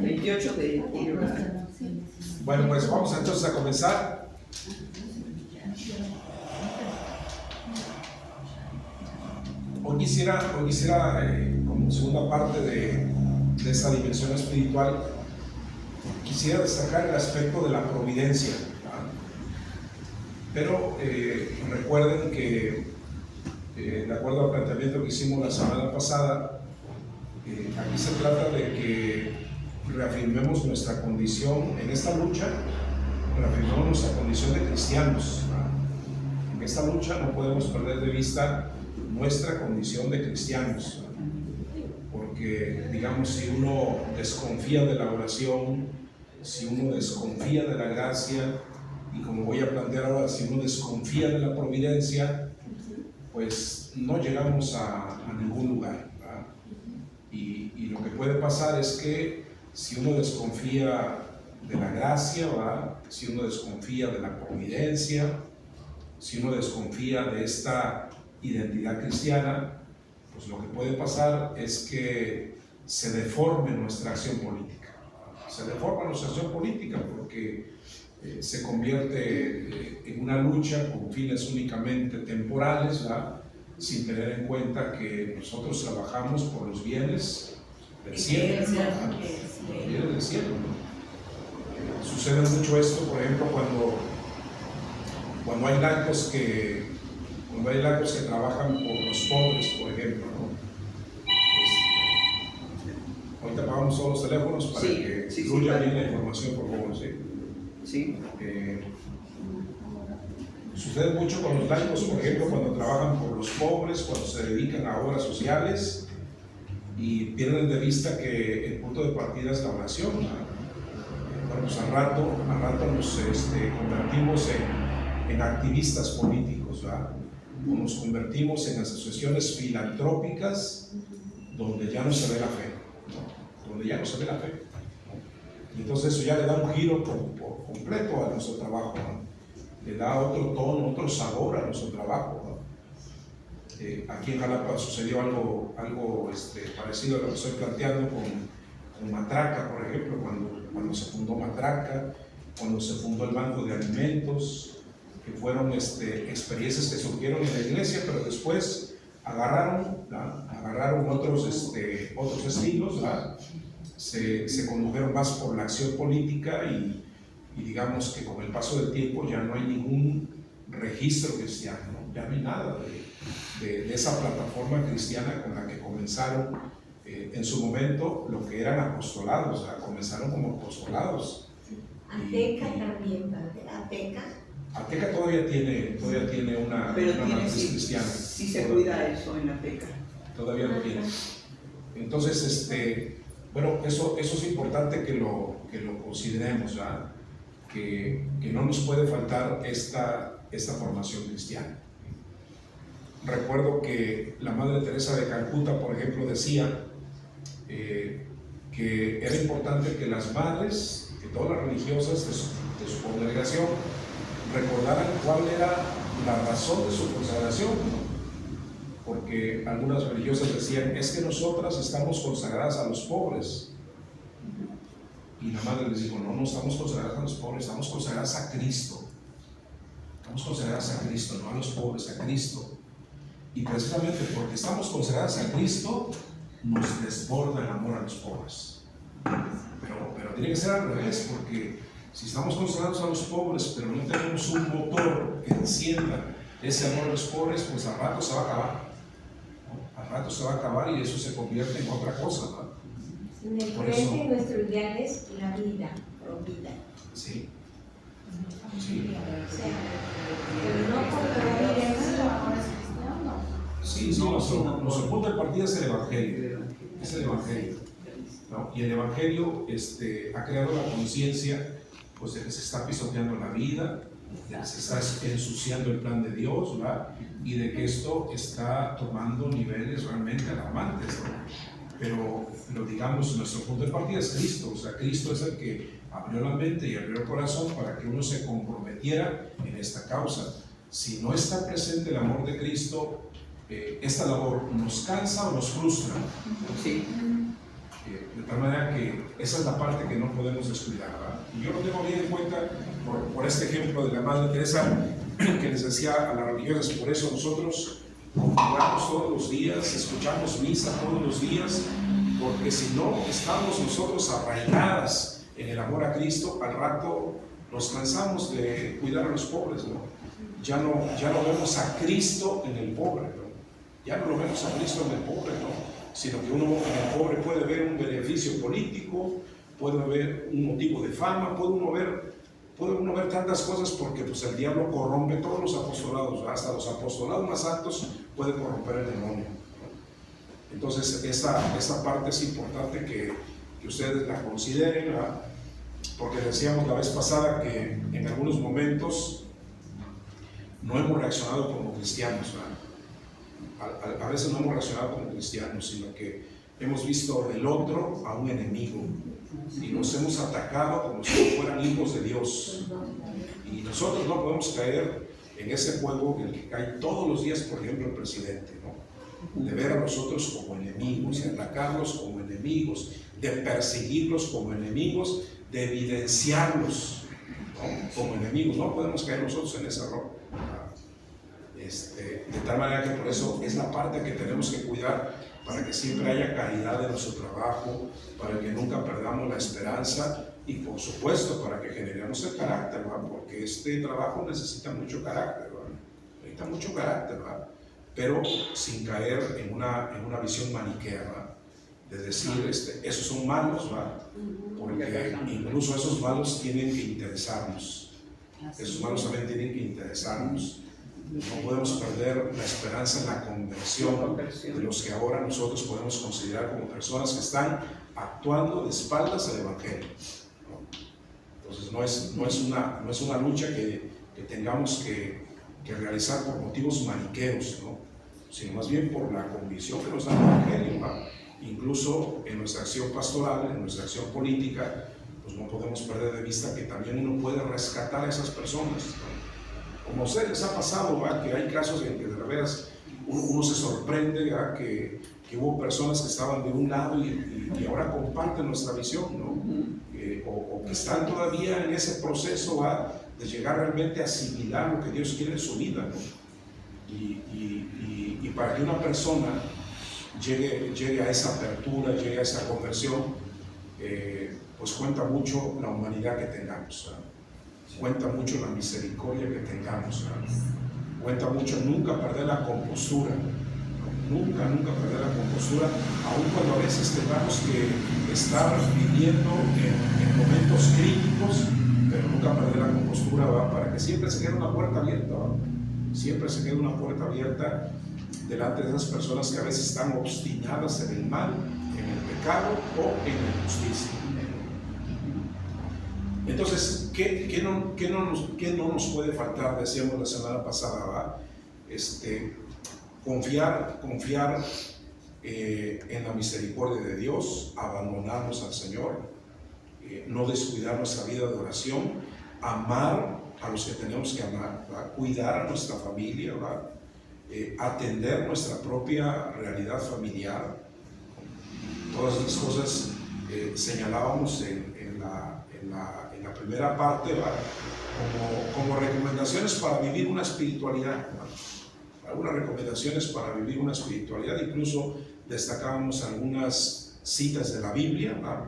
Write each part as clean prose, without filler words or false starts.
28 de julio. Bueno, pues vamos entonces a comenzar. Hoy quisiera como segunda parte de esta dimensión espiritual, quisiera destacar el aspecto de la providencia, ¿verdad? Pero recuerden que de acuerdo al planteamiento que hicimos la semana pasada, aquí se trata de que reafirmemos nuestra condición en esta lucha, reafirmemos nuestra condición de cristianos, ¿verdad? En esta lucha no podemos perder de vista nuestra condición de cristianos, ¿verdad? Porque, digamos, si uno desconfía de la oración, si uno desconfía de la gracia, y como voy a plantear ahora, si uno desconfía de la providencia, pues no llegamos a ningún lugar, ¿verdad? Y lo que puede pasar es que si uno desconfía de la gracia, ¿verdad? Si uno desconfía de la providencia, si uno desconfía de esta identidad cristiana, pues lo que puede pasar es que se deforme nuestra acción política. Se deforma nuestra acción política porque se convierte en una lucha con fines únicamente temporales, ¿verdad? Sin tener en cuenta que nosotros trabajamos por los bienes del cielo, ¿verdad? Los bienes del cielo, ¿no? Sucede mucho esto, por ejemplo, cuando hay laicos que trabajan por los pobres, por ejemplo, ¿no? Ahorita apagamos todos los teléfonos para que fluya bien la información, por favor, ¿sí? Sí. Sucede mucho con los laicos, por ejemplo, cuando trabajan por los pobres, cuando se dedican a obras sociales y pierden de vista que el punto de partida es la oración, ¿no? Bueno, pues al rato nos convertimos en activistas políticos, ¿verdad? O nos convertimos en asociaciones filantrópicas donde ya no se ve la fe, ¿no? Donde ya no se ve la fe, ¿no? Y entonces eso ya le da un giro por completo a nuestro trabajo, ¿no? Le da otro tono, otro sabor a nuestro trabajo, ¿no? Aquí en Jalapa sucedió algo parecido a lo que estoy planteando con Matraca, por ejemplo, cuando se fundó Matraca, cuando se fundó el Banco de Alimentos, que fueron experiencias que surgieron en la iglesia, pero después agarraron otros estilos, ¿verdad? Se condujeron más por la acción política y digamos que con el paso del tiempo ya no hay ningún registro cristiano, ¿no? Ya no hay nada de esa plataforma cristiana con la que comenzaron en su momento lo que eran apostolados, o sea, comenzaron como apostolados. Ateca también, padre, Ateca. Ateca todavía tiene una matriz cristiana. Sí se cuida eso en Ateca. Todavía lo tiene. Entonces, bueno, eso es importante que lo consideremos, ¿verdad? Que no nos puede faltar esta formación cristiana. Recuerdo que la Madre Teresa de Calcuta, por ejemplo, decía que era importante que las madres, que todas las religiosas de su congregación, recordaran cuál era la razón de su consagración, ¿no? Porque algunas religiosas decían, es que nosotras estamos consagradas a los pobres. Y la madre les dijo, no estamos consagradas a los pobres, estamos consagradas a Cristo. Estamos consagradas a Cristo, no a los pobres, a Cristo. Y precisamente porque estamos consagradas a Cristo, nos desborda el amor a los pobres. Pero tiene que ser al revés, porque si estamos consagrados a los pobres, pero no tenemos un motor que encienda ese amor a los pobres, pues al rato se va a acabar, ¿no? Al rato se va a acabar y eso se convierte en otra cosa, ¿no? En el frente nuestro ideal es la vida, provida. Sí. Pero no por la vida. Sí, nuestro punto de partida es el Evangelio. Es el Evangelio, ¿no? Y el Evangelio ha creado la conciencia, pues, de que se está pisoteando la vida, de que se está ensuciando el plan de Dios, ¿verdad? Y de que esto está tomando niveles realmente alarmantes, ¿no? Pero digamos, nuestro punto de partida es Cristo, o sea, Cristo es el que abrió la mente y abrió el corazón para que uno se comprometiera en esta causa. Si no está presente el amor de Cristo, esta labor nos cansa o nos frustra. Sí. De tal manera que esa es la parte que no podemos descuidar, ¿verdad? Y yo lo tengo bien en cuenta por este ejemplo de la Madre Teresa, que les decía a las religiosas, por eso nosotros oramos todos los días, escuchamos misa todos los días, porque si no estamos nosotros arraigadas en el amor a Cristo, al rato nos cansamos de cuidar a los pobres, ¿no? Ya no vemos a Cristo en el pobre, ¿no? Ya no lo vemos a Cristo en el pobre, ¿no? Sino que uno en el pobre puede ver un beneficio político, puede ver un motivo de fama, puede uno ver tantas cosas, porque pues el diablo corrompe todos los apostolados, hasta los apostolados más altos puede corromper el demonio. Entonces esa parte es importante que ustedes la consideren, ¿verdad? Porque decíamos la vez pasada que en algunos momentos no hemos reaccionado como cristianos, ¿verdad? A veces no hemos reaccionado como cristianos, sino que hemos visto del otro a un enemigo y nos hemos atacado como si fueran hijos de Dios. Y nosotros no podemos caer en ese juego en el que cae todos los días, por ejemplo, el presidente, ¿no? De ver a nosotros como enemigos, de atacarlos como enemigos, de perseguirlos como enemigos, de evidenciarlos, ¿no? Como enemigos. No podemos caer nosotros en ese error. De tal manera que por eso es la parte que tenemos que cuidar, para que siempre haya caridad en nuestro trabajo, para que nunca perdamos la esperanza y por supuesto para que generemos el carácter, ¿verdad? Porque este trabajo necesita mucho carácter, ¿verdad? Necesita mucho carácter, ¿verdad? Pero sin caer en una visión maniquea, ¿verdad? De decir, esos son malos, ¿verdad? Porque incluso esos malos tienen que interesarnos, esos malos también tienen que interesarnos. No podemos perder la esperanza en la conversión de los que ahora nosotros podemos considerar como personas que están actuando de espaldas al Evangelio, ¿no? Entonces no es una lucha que tengamos que realizar por motivos maniqueos, ¿no? Sino más bien por la convicción que nos da el Evangelio, ¿no? Incluso en nuestra acción pastoral, en nuestra acción política, pues no podemos perder de vista que también uno puede rescatar a esas personas, ¿no? Como a ustedes les ha pasado, ¿verdad? Que hay casos en que de veras uno se sorprende, ¿verdad? Que hubo personas que estaban de un lado y ahora comparten nuestra visión, ¿no? O que están todavía en ese proceso, ¿verdad? De llegar realmente a asimilar lo que Dios quiere en su vida, ¿no? Y para que una persona llegue a esa apertura, llegue a esa conversión, pues cuenta mucho la humanidad que tengamos, ¿verdad? Cuenta mucho la misericordia que tengamos, ¿verdad? Cuenta mucho nunca perder la compostura, ¿no? Nunca perder la compostura, aun cuando a veces tengamos que estar viviendo en momentos críticos, pero nunca perder la compostura, ¿verdad? Para que siempre se quede una puerta abierta, ¿verdad? Siempre se quede una puerta abierta delante de esas personas que a veces están obstinadas en el mal, en el pecado o en la injusticia. Entonces, ¿qué no nos puede faltar? Decíamos la semana pasada, ¿verdad? Confiar en la misericordia de Dios, abandonarnos al Señor, no descuidar nuestra vida de oración, amar a los que tenemos que amar, ¿verdad? Cuidar a nuestra familia, ¿verdad? Atender nuestra propia realidad familiar. Todas esas cosas señalábamos en la primera parte, ¿verdad? Como recomendaciones para vivir una espiritualidad, ¿verdad? Algunas recomendaciones para vivir una espiritualidad. Incluso destacábamos algunas citas de la Biblia, ¿verdad?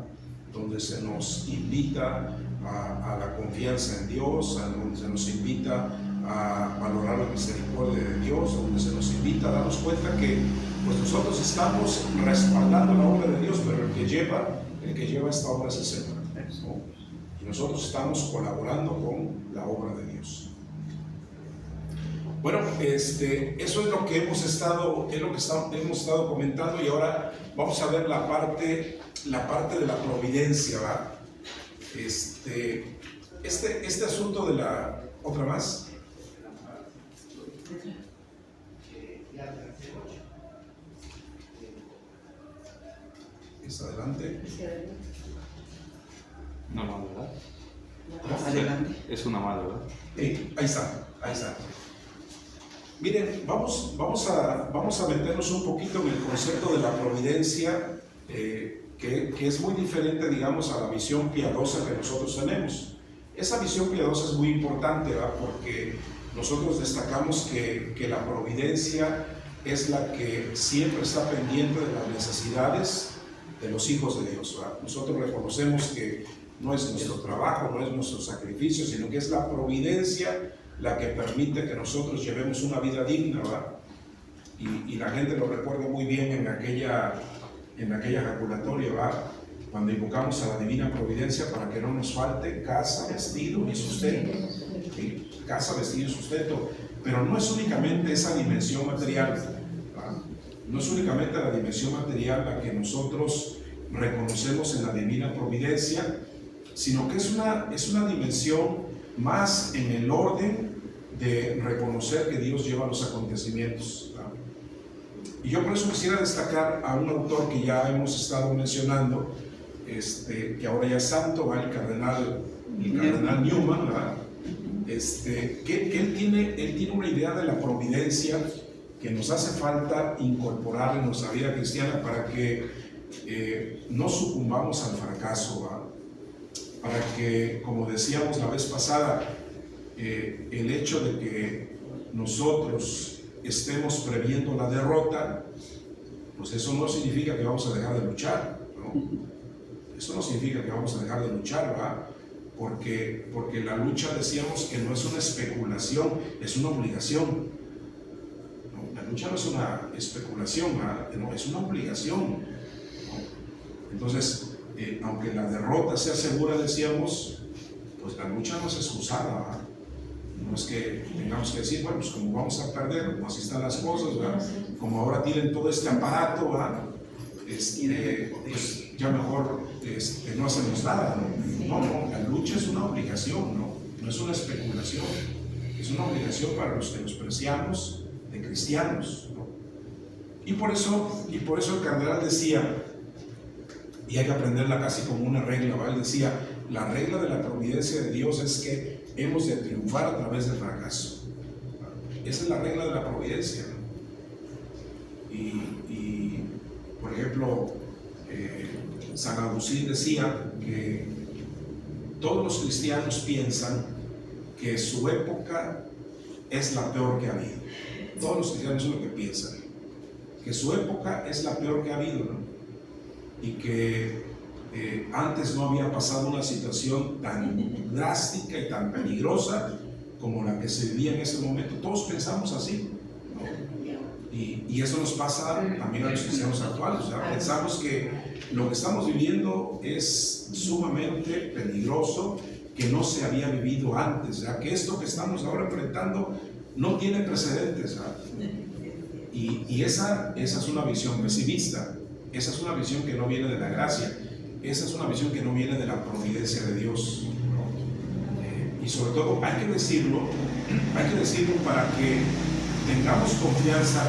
Donde se nos invita a la confianza en Dios, donde se nos invita a valorar la misericordia de Dios, donde se nos invita a darnos cuenta que pues nosotros estamos respaldando la obra de Dios, pero el que lleva esta obra es el Señor, ¿no? Y nosotros estamos colaborando con la obra de Dios. Bueno, eso es lo que hemos estado comentando, y ahora vamos a ver la parte de la providencia, ¿verdad? Este asunto de la otra más. ¿Es adelante? Una más, ¿verdad? Adelante. Es una más, ¿verdad? Ahí está. Miren, vamos a meternos un poquito en el concepto de la providencia que es muy diferente, digamos, a la visión piadosa que nosotros tenemos. Esa visión piadosa es muy importante, ¿verdad? Porque nosotros destacamos que la providencia es la que siempre está pendiente de las necesidades de los hijos de Dios, ¿verdad? Nosotros reconocemos que no es nuestro trabajo, no es nuestro sacrificio, sino que es la providencia la que permite que nosotros llevemos una vida digna, ¿verdad? Y la gente lo recuerda muy bien en aquella ejaculatoria, ¿verdad? Cuando invocamos a la divina providencia para que no nos falte casa, vestido y sustento. ¿Sí? Casa, vestido y sustento. Pero no es únicamente esa dimensión material, ¿verdad? No es únicamente la dimensión material la que nosotros reconocemos en la divina providencia, sino que es una dimensión más en el orden de reconocer que Dios lleva los acontecimientos, ¿verdad? Y yo por eso quisiera destacar a un autor que ya hemos estado mencionando, que ahora ya es santo, el cardenal Newman, ¿verdad? Que él tiene una idea de la providencia que nos hace falta incorporar en nuestra vida cristiana para que no sucumbamos al fracaso, ¿verdad? Para que, como decíamos la vez pasada, el hecho de que nosotros estemos previendo la derrota, pues eso no significa que vamos a dejar de luchar, ¿no? Eso no significa que vamos a dejar de luchar, ¿verdad? Porque la lucha, decíamos, que no es una especulación, es una obligación, ¿no? La lucha no es una especulación, ¿verdad? No, es una obligación, ¿no? Entonces, aunque la derrota sea segura, decíamos, pues la lucha no es excusada, ¿verdad? No es que tengamos que decir, bueno, pues como vamos a perder, pues así están las cosas, ¿verdad? Como ahora tienen todo este aparato, ¿verdad? Pues ya mejor no hacemos nada, ¿no? No, la lucha es una obligación, ¿no? No es una especulación, es una obligación para los que nos preciamos de cristianos, ¿no? Y por eso el cardenal decía, y hay que aprenderla casi como una regla, ¿verdad? Él decía, la regla de la providencia de Dios es que hemos de triunfar a través del fracaso. Esa es la regla de la providencia, ¿no? Y por ejemplo, San Agustín decía que todos los cristianos piensan que su época es la peor que ha habido. Todos los cristianos son lo que piensan, que su época es la peor que ha habido, ¿no? Y que antes no había pasado una situación tan drástica y tan peligrosa como la que se vivía en ese momento. Todos pensamos así, ¿no? Y eso nos pasa también a los cristianos actuales. O sea, pensamos que lo que estamos viviendo es sumamente peligroso, que no se había vivido antes, ¿verdad? Que esto que estamos ahora enfrentando no tiene precedentes, ¿verdad? Y esa es una visión pesimista, esa es una visión que no viene de la gracia. Esa es una visión que no viene de la providencia de Dios, ¿no? Y sobre todo hay que decirlo para que tengamos confianza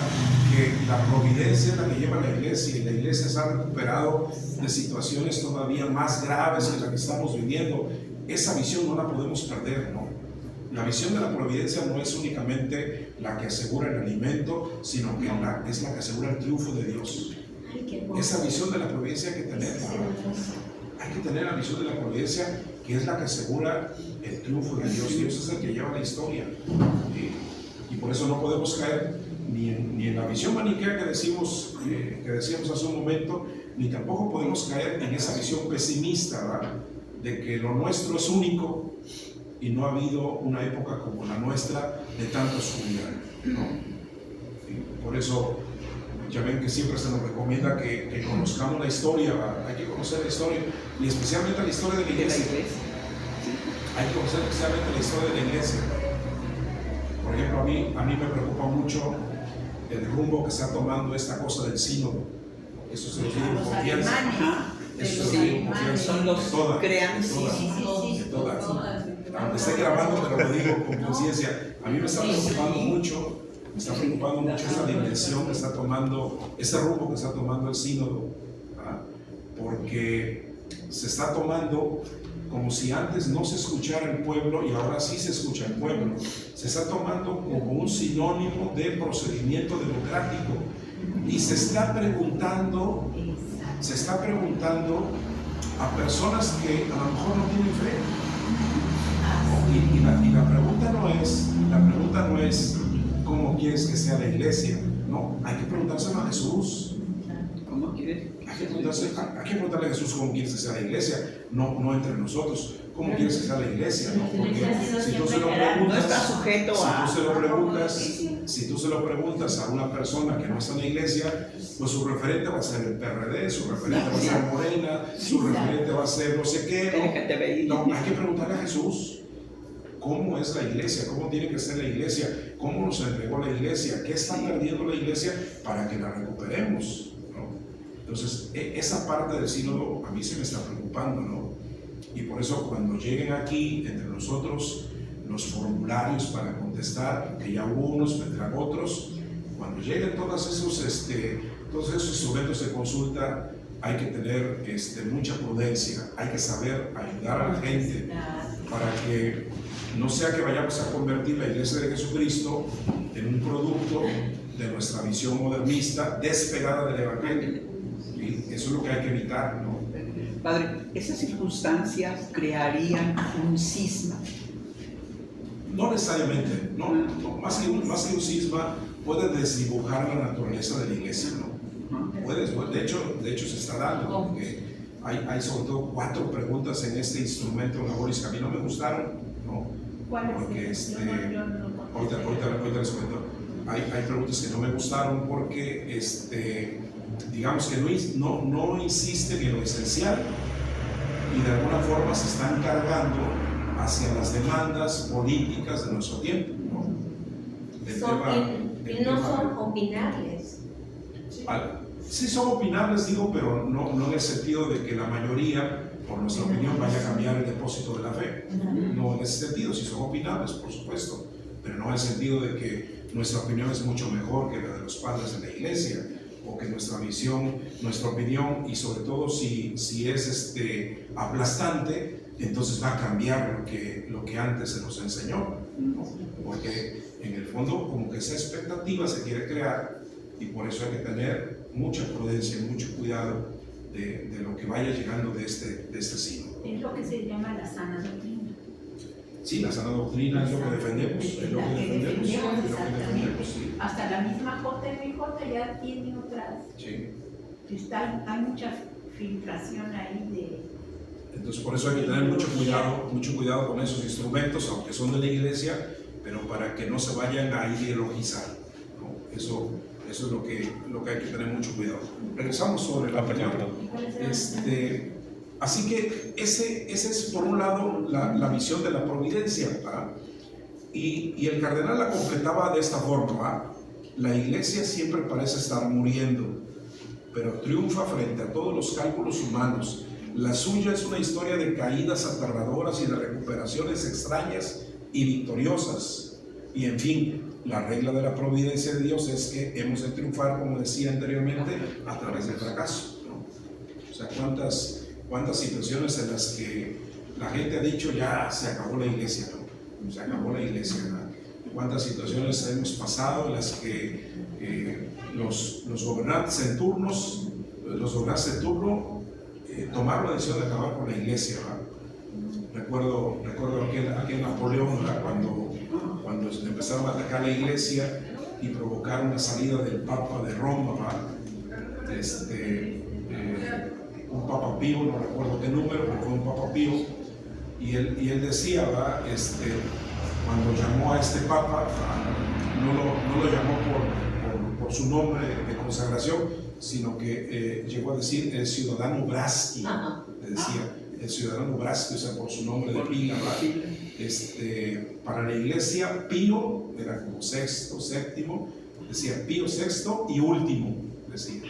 que la providencia es la que lleva a la iglesia, y la iglesia se ha recuperado de situaciones todavía más graves que la que estamos viviendo. Esa visión no la podemos perder, ¿no? La visión de la providencia no es únicamente la que asegura el alimento, sino que es la que asegura el triunfo de Dios. Esa visión de la providencia hay que tenerla. Hay que tener la visión de la providencia, que es la que asegura el triunfo de Dios. Dios es el que lleva la historia. Y por eso no podemos caer ni en la visión maniquea que decíamos hace un momento, ni tampoco podemos caer en esa visión pesimista, ¿verdad? De que lo nuestro es único y no ha habido una época como la nuestra de tanta oscuridad, ¿no? Por eso ya ven que siempre se nos recomienda que conozcamos la historia, ¿verdad? Hay que conocer la historia, y especialmente la historia de la iglesia. Hay que conocer especialmente la historia de la iglesia. Por ejemplo, a mí me preocupa mucho el rumbo que está tomando esta cosa del sínodo. Eso se lo digo con confianza. Eso se lo digo con confianza. Son los creados. De todas. Aunque esté grabando, pero lo digo con conciencia. A mí me está preocupando mucho esa dimensión que está tomando, ese rumbo que está tomando el sínodo, ¿verdad? Porque se está tomando como si antes no se escuchara el pueblo y ahora sí se escucha el pueblo. Se está tomando como un sinónimo de procedimiento democrático y se está preguntando se está preguntando a personas que a lo mejor no tienen fe. Y la pregunta no es cómo quieres que sea la iglesia. No, hay que preguntárselo a Jesús. ¿Cómo quieres? Hay que preguntarle a Jesús cómo quieres que sea la iglesia, no entre nosotros. ¿Cómo quieres que sea la iglesia? ¿No? Porque si tú se lo preguntas, no está sujeto a... si tú se lo preguntas a una persona que no está en la iglesia, pues su referente va a ser el PRD, su referente va a ser Morena, su referente va a ser no sé qué. No, hay que preguntarle a Jesús cómo es la iglesia, cómo tiene que ser la iglesia, cómo nos entregó la iglesia, qué está perdiendo la iglesia para que la recuperemos, ¿no? Entonces, esa parte del sínodo a mí se me está preocupando, ¿no? Y por eso cuando lleguen aquí entre nosotros los formularios para contestar, que ya hubo unos, vendrán otros, cuando lleguen todos esos instrumentos de consulta, hay que tener mucha prudencia, hay que saber ayudar a la gente para que no sea que vayamos a convertir la iglesia de Jesucristo en un producto de nuestra visión modernista despegada del Evangelio. ¿Sí? Eso es lo que hay que evitar, ¿no? Padre, ¿esas circunstancias crearían un cisma? No necesariamente, no, más que un cisma puede desdibujar la naturaleza de la iglesia, ¿no? De hecho se está dando, porque hay sobre todo 4 preguntas en este instrumento Laboris que a mí no me gustaron, ¿no? Porque ahorita les cuento. Hay preguntas que no me gustaron porque digamos que no insisten en lo esencial y de alguna forma se están cargando hacia las demandas políticas de nuestro tiempo, ¿no? No son opinables. Sí son opinables, digo, pero no en el sentido de que la mayoría, por nuestra opinión, vaya a cambiar el depósito de la fe. No en ese sentido, sí son opinables, por supuesto, pero no en el sentido de que nuestra opinión es mucho mejor que la de los padres de la iglesia, o que nuestra visión, nuestra opinión, y sobre todo si es aplastante, entonces va a cambiar lo que antes se nos enseñó, ¿no? Porque en el fondo como que esa expectativa se quiere crear y por eso hay que tener mucha prudencia, mucho cuidado de lo que vaya llegando de este sínodo. Es lo que se llama la sana doctrina. Sí, la sana doctrina es lo que defendemos, Exactamente. Sí. Hasta la misma JMJ ya tiene otras. Sí. Hay mucha filtración ahí de... Entonces por eso hay que tener mucho cuidado con esos instrumentos, aunque son de la iglesia, pero para que no se vayan a ideologizar, ¿no? Eso es lo que hay que tener mucho cuidado. Regresamos sobre la opinión. Así que ese es por un lado la visión de la providencia, ¿verdad? Y el cardenal la completaba de esta forma, ¿verdad? La iglesia siempre parece estar muriendo, pero triunfa frente a todos los cálculos humanos. La suya es una historia de caídas aterradoras y de recuperaciones extrañas y victoriosas. Y en fin, la regla de la providencia de Dios es que hemos de triunfar, como decía anteriormente, a través del fracaso, ¿no? O sea, ¿cuántas situaciones en las que la gente ha dicho ya se acabó la iglesia, ¿no? Se acabó la iglesia, ¿no? ¿Cuántas situaciones hemos pasado en las que los gobernantes en turno tomaron la decisión de acabar con la iglesia, ¿verdad? Recuerdo aquel Napoleón, ¿verdad? Cuando empezaron a atacar la iglesia y provocaron la salida del Papa de Roma, ¿verdad? Un Papa Pío, no recuerdo qué número, pero fue un Papa Pío, y él decía, ¿verdad? Cuando llamó a este Papa, no lo llamó por su nombre de consagración, sino que llegó a decir el ciudadano Braschi, le decía, el ciudadano Braschi, o sea, por su nombre de pila, ¿verdad? Para la iglesia, Pío era como sexto, séptimo, decía Pío sexto y último, decía,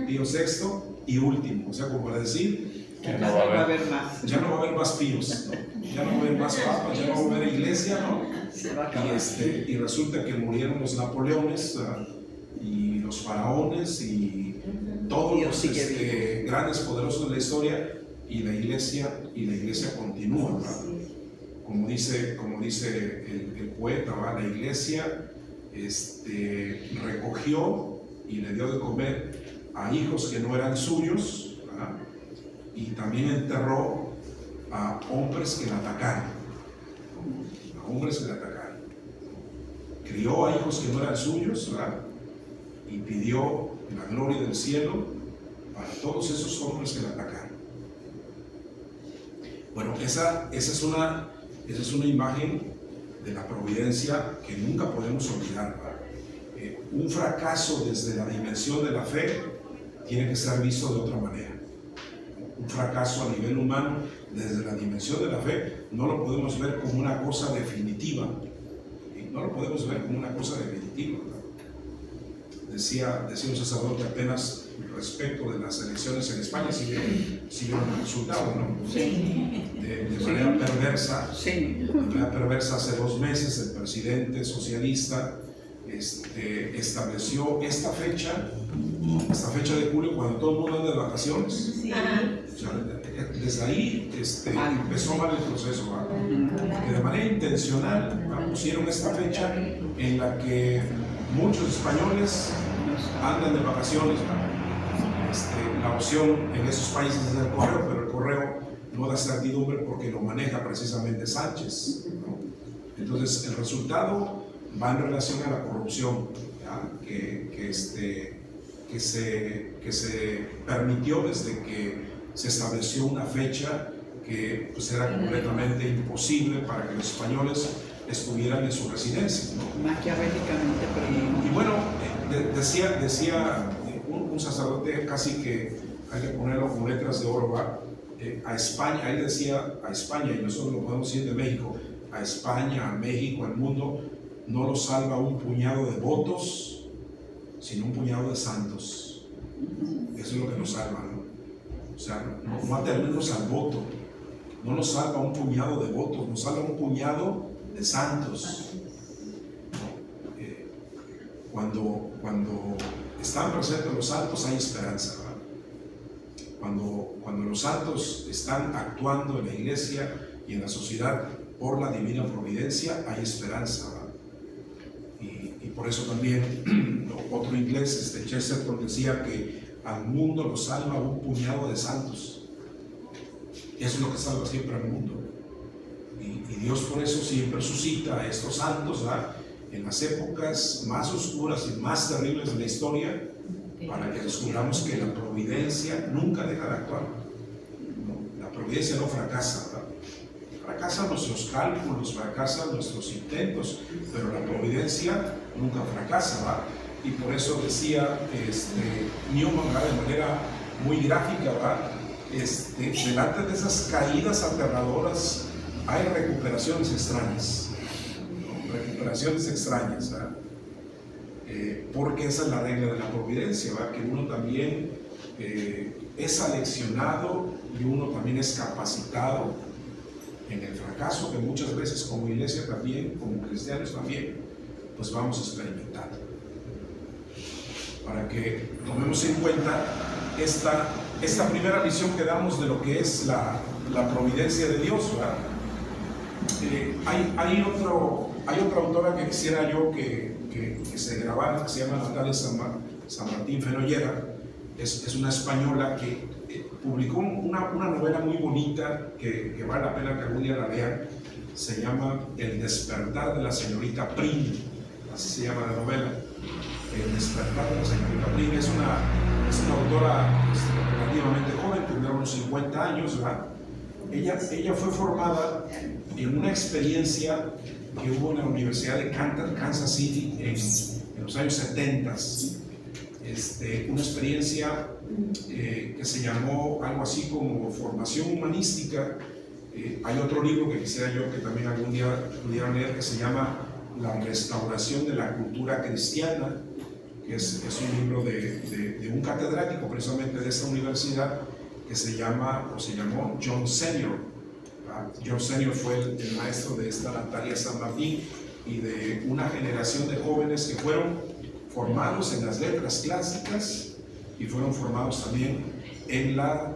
Pío sexto y último, o sea, como para decir que no va a haber más. Ya no va a haber más píos, ¿no? Ya no va a haber más papas, ya no va a haber iglesia, ¿no? Se va a acabar. Y resulta que murieron los Napoleones y los faraones y todos los grandes poderosos de la historia, y la iglesia continúa, ¿verdad? Como dice el poeta, ¿verdad? La iglesia recogió y le dio de comer a hijos que no eran suyos, ¿verdad? Y también enterró a hombres que la atacaron. A hombres que la atacaron. Crió a hijos que no eran suyos, ¿verdad? Y pidió la gloria del cielo para todos esos hombres que la atacaron. Bueno, esa es una imagen de la providencia que nunca podemos olvidar, ¿verdad? Un fracaso desde la dimensión de la fe tiene que ser visto de otra manera. Un fracaso a nivel humano desde la dimensión de la fe no lo podemos ver como una cosa definitiva. No lo podemos ver como una cosa definitiva, ¿verdad? Decía un sacerdote apenas respecto de las elecciones en España, siguieron el resultado, ¿no? Sí. De manera perversa. Sí. De manera perversa, hace 2 meses el presidente socialista estableció esta fecha de julio cuando todo el mundo anda de vacaciones. Sí. O sea, desde ahí empezó mal el proceso, ¿verdad? Que de manera intencional pusieron esta fecha en la que muchos españoles andan de vacaciones, ¿verdad? La opción en esos países es el correo, pero el correo no da certidumbre porque lo maneja precisamente Sánchez, ¿no? Entonces el resultado va en relación a la corrupción, ¿ya? Que se permitió desde que se estableció una fecha que pues, era completamente imposible para que los españoles estuvieran en su residencia, ¿no? Maquiavélicamente, pero Y bueno, decía un sacerdote, casi que hay que ponerlo con letras de oro, ¿va? A España, él decía a España, y nosotros lo podemos decir de México, a España, a México, al mundo, no lo salva un puñado de votos, sino un puñado de santos. Eso es lo que nos salva, ¿no? O sea, no atenernos al voto, no nos salva un puñado de votos, nos salva un puñado de santos. Cuando están presentes los santos hay esperanza, ¿verdad? Cuando los santos están actuando en la iglesia y en la sociedad por la divina providencia, hay esperanza, ¿verdad? Y por eso también otro inglés, Chesterton, decía que al mundo lo salva un puñado de santos. Eso es lo que salva siempre al mundo. Y Dios por eso siempre suscita a estos santos, ¿verdad? En las épocas más oscuras y más terribles de la historia, para que descubramos que la providencia nunca deja de actuar. ¿No? La providencia no fracasa, ¿verdad? Fracasan nuestros cálculos, fracasan nuestros intentos, pero la providencia nunca fracasa, ¿verdad? Y por eso decía Newman, ¿verdad? De manera muy gráfica, ¿verdad? Delante de esas caídas aterradoras hay recuperaciones extrañas, ¿no? Recuperaciones extrañas, ¿verdad? Porque esa es la regla de la providencia, ¿verdad? Que uno también es aleccionado y uno también es capacitado en el fracaso que muchas veces como iglesia también, como cristianos también, pues vamos experimentando. Para que tomemos en cuenta esta primera visión que damos de lo que es la providencia de Dios, ¿verdad? Hay otra autora que quisiera yo que se grabara, que se llama Natalia San Martín Fenollera. Es una española que publicó una novela muy bonita que vale la pena que algún día la lean. Se llama El despertar de la señorita Prim, así se llama la novela. El despertar de la señorita Prim es una autora relativamente joven, tendrá unos 50 años, ¿verdad? Ella fue formada en una experiencia que hubo en la Universidad de Kansas City en los años 70. Una experiencia que se llamó algo así como formación humanística. Hay otro libro que quisiera yo que también algún día pudieran leer, que se llama La restauración de la cultura cristiana, que es un libro de un catedrático precisamente de esta universidad que se llamó John Senior. John Senior fue el maestro de esta Natalia San Martín y de una generación de jóvenes que fueron formados en las letras clásicas y fueron formados también en la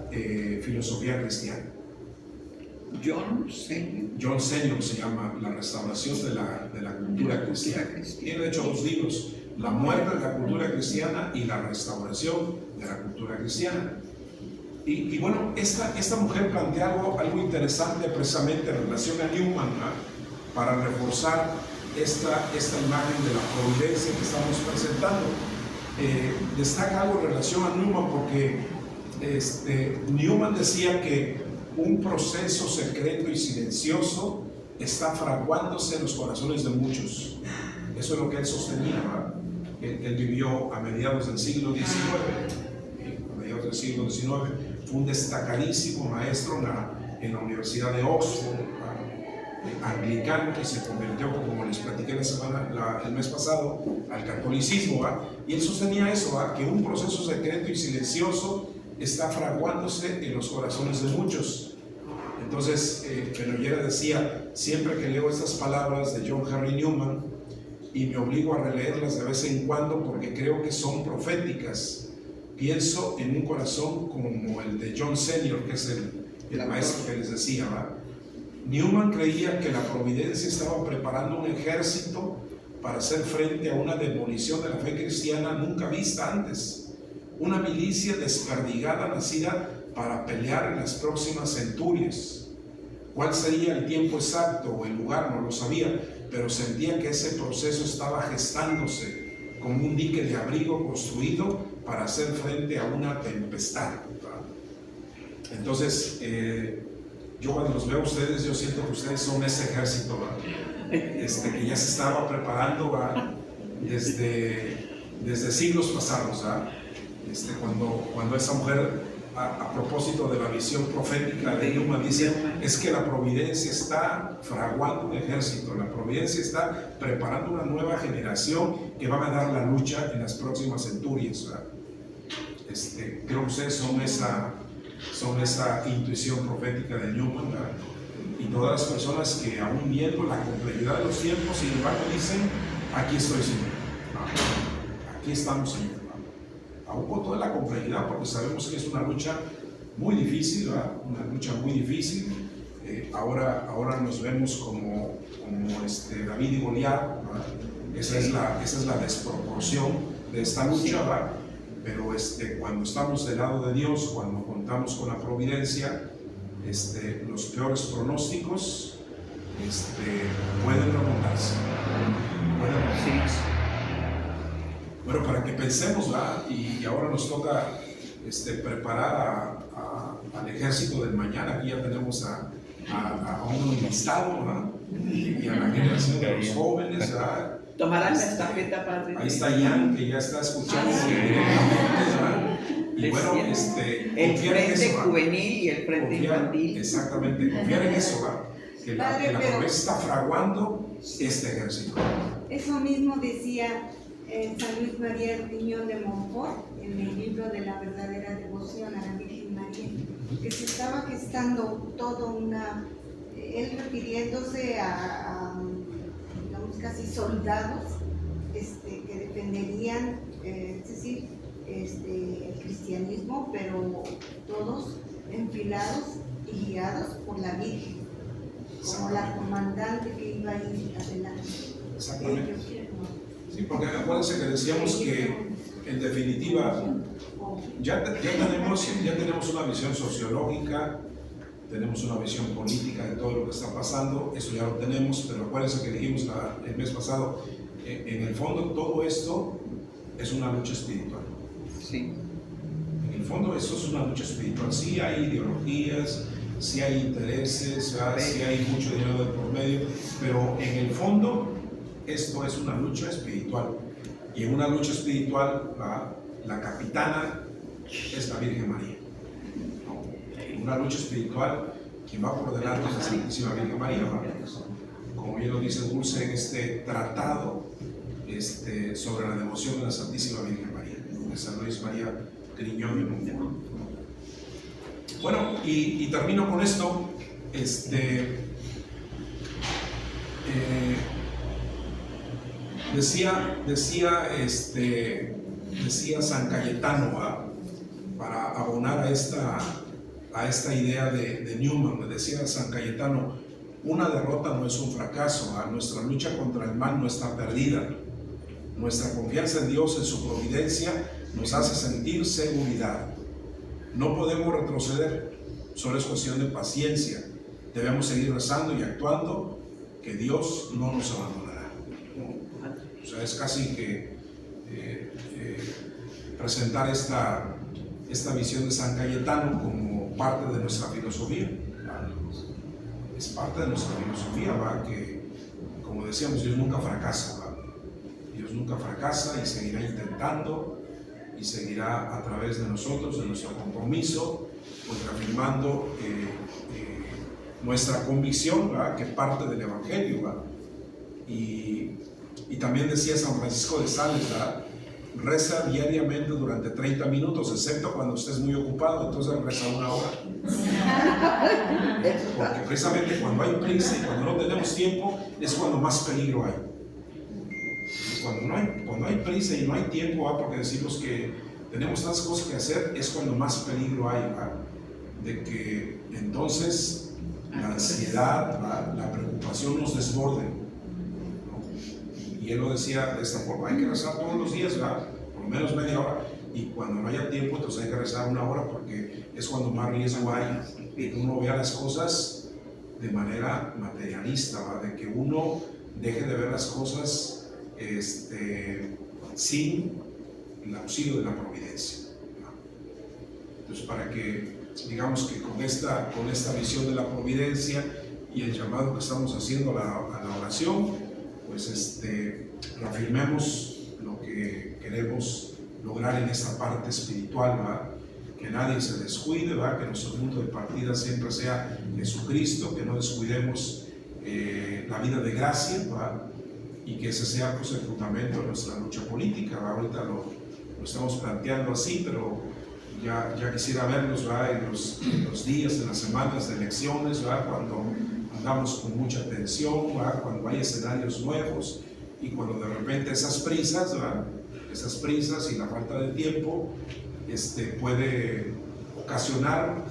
filosofía cristiana. John Senior se llama La restauración de la cultura cristiana. Tiene de hecho 2 libros: La muerte de la cultura cristiana y La restauración de la cultura cristiana. Y bueno, esta mujer plantea algo interesante precisamente en relación a Newman, ¿no? Para reforzar esta imagen de la providencia que estamos presentando. Destaca algo en relación a Newman porque Newman decía que un proceso secreto y silencioso está fraguándose en los corazones de muchos. Eso es lo que él sostenía, ¿verdad? Él vivió a mediados del siglo XIX. A mediados del siglo XIX fue un destacadísimo maestro en la Universidad de Oxford, anglicano, que se convirtió, como les platiqué el mes pasado, al catolicismo, ¿verdad? Y él sostenía eso, ¿verdad? Que un proceso secreto y silencioso está fraguándose en los corazones de muchos. Entonces, Fenollera decía, siempre que leo estas palabras de John Henry Newman, y me obligo a releerlas de vez en cuando porque creo que son proféticas, pienso en un corazón como el de John Senior, que es el maestro que les decía, ¿verdad? Newman creía que la providencia estaba preparando un ejército para hacer frente a una demolición de la fe cristiana nunca vista antes, una milicia desperdigada nacida para pelear en las próximas centurias. ¿Cuál sería el tiempo exacto o el lugar? No lo sabía, pero sentía que ese proceso estaba gestándose como un dique de abrigo construido para hacer frente a una tempestad. Entonces, yo cuando los veo a ustedes, yo siento que ustedes son ese ejército, que ya se estaba preparando, desde siglos pasados, cuando esa mujer, a propósito de la visión profética de Newman, dice, es que la providencia está fraguando un ejército, la providencia está preparando una nueva generación que va a ganar la lucha en las próximas centurias. Creo que ustedes son esa intuición profética de Newman, ¿verdad? Y todas las personas que aún viendo la complejidad de los tiempos, sin embargo dicen, aquí estoy, Señor, aquí estamos, Señor, aún con toda la complejidad, porque sabemos que es una lucha muy difícil, ¿verdad? Una lucha muy difícil. Ahora nos vemos como David y Goliat, ¿verdad? Esa es la desproporción de esta lucha, ¿verdad? Pero cuando estamos del lado de Dios, cuando contamos con la providencia, los peores pronósticos pueden remontarse. Bueno, para que pensemos, ¿verdad? Y ahora nos toca preparar al ejército del mañana. Aquí ya tenemos a un enlistado, ¿verdad? Y a la generación de los jóvenes, ¿verdad? Tomarán la estafeta, padre. Ahí está Jan, que ya está escuchando directamente, y bueno, el frente juvenil y el frente infantil. Exactamente, confiar en eso, ¿verdad? Que la promesa está fraguando este ejército. Eso mismo decía San Luis María Griñón de Montfort en el libro de la verdadera devoción a la Virgen María, que se estaba gestando todo él refiriéndose a digamos, casi soldados que defenderían, es decir, el cristianismo, pero todos enfilados y guiados por la Virgen, como la comandante que iba a ir adelante. Exactamente. Sí, porque acuérdense que decíamos que, en definitiva, ya tenemos una visión sociológica, tenemos una visión política de todo lo que está pasando, eso ya lo tenemos, pero acuérdense que dijimos el mes pasado, en el fondo todo esto es una lucha espiritual. Sí. En el fondo eso es una lucha espiritual. Sí hay ideologías, sí hay intereses, sí hay mucho dinero de por medio, pero en el fondo esto es una lucha espiritual. Y en una lucha espiritual la capitana es la Virgen María. En una lucha espiritual, quien va por delante es la Santísima Virgen María, como bien lo dice Dulce en este tratado sobre la devoción de la Santísima Virgen María, de San Luis María Griñón de Montfort. Bueno, y termino con esto. Decía San Cayetano, para abonar a esta idea de Newman, decía San Cayetano, una derrota no es un fracaso, nuestra lucha contra el mal no está perdida. Nuestra confianza en Dios, en su providencia, nos hace sentir seguridad. No podemos retroceder, solo es cuestión de paciencia. Debemos seguir rezando y actuando, que Dios no nos abandonará, ¿no? O sea, es casi que presentar esta visión de San Cayetano como parte de nuestra filosofía. Es parte de nuestra filosofía, ¿va? Que, como decíamos, Dios nunca fracasa, ¿va? Dios nunca fracasa y seguirá intentando y seguirá a través de nosotros, de nuestro compromiso, pues reafirmando nuestra convicción, ¿va? Que parte del Evangelio, ¿va? Y también decía San Francisco de Sales, ¿va? Reza diariamente durante 30 minutos, excepto cuando estés muy ocupado, entonces reza 1 hora. Porque precisamente cuando hay prisa y cuando no tenemos tiempo es cuando más peligro hay. Y cuando hay prisa y no hay tiempo, ¿va? Porque decimos que tenemos tantas cosas que hacer, es cuando más peligro hay, ¿va? De que entonces la ansiedad, ¿va? La preocupación nos desborde. Y él lo decía de esta forma: hay que rezar todos los días, ¿verdad? Por lo menos media hora, y cuando no haya tiempo, entonces hay que rezar 1 hora, porque es cuando más riesgo hay de que uno vea las cosas de manera materialista, ¿verdad? De que uno deje de ver las cosas sin el auxilio de la providencia, ¿verdad? Entonces, para que, digamos que con esta visión de la providencia y el llamado que estamos haciendo a la oración, pues reafirmemos lo que queremos lograr en esta parte espiritual, ¿va? Que nadie se descuide, ¿va? Que nuestro punto de partida siempre sea Jesucristo, que no descuidemos la vida de gracia, ¿va? Y que ese sea, pues, el fundamento de nuestra lucha política, ¿va? Ahorita lo estamos planteando así, pero ya quisiera verlos, ¿va? En los días, en las semanas de elecciones, ¿va? Cuando andamos con mucha tensión, ¿va? Cuando hay escenarios nuevos y cuando de repente esas prisas, ¿va? Esas prisas y la falta de tiempo puede ocasionar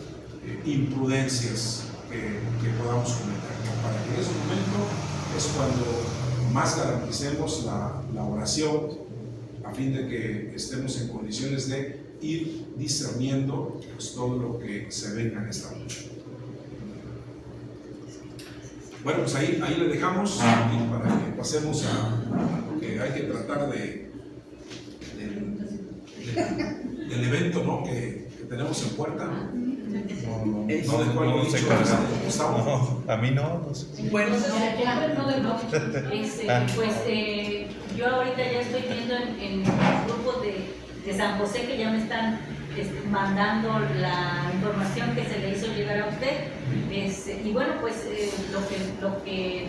imprudencias que podamos cometer, ¿no? Para que en ese momento es cuando más garanticemos la oración, a fin de que estemos en condiciones de ir discerniendo, pues, todo lo que se venga en esta noche. Bueno, pues ahí le dejamos, y para que pasemos a lo que hay que tratar del evento, ¿no? que tenemos en puerta. No dejó algo dicho, Gustavo. No, a mí no sé. Bueno, Yo ahorita ya estoy viendo en el grupo de San José que ya me están mandando la información que se le hizo llegar a usted. Y bueno, pues lo que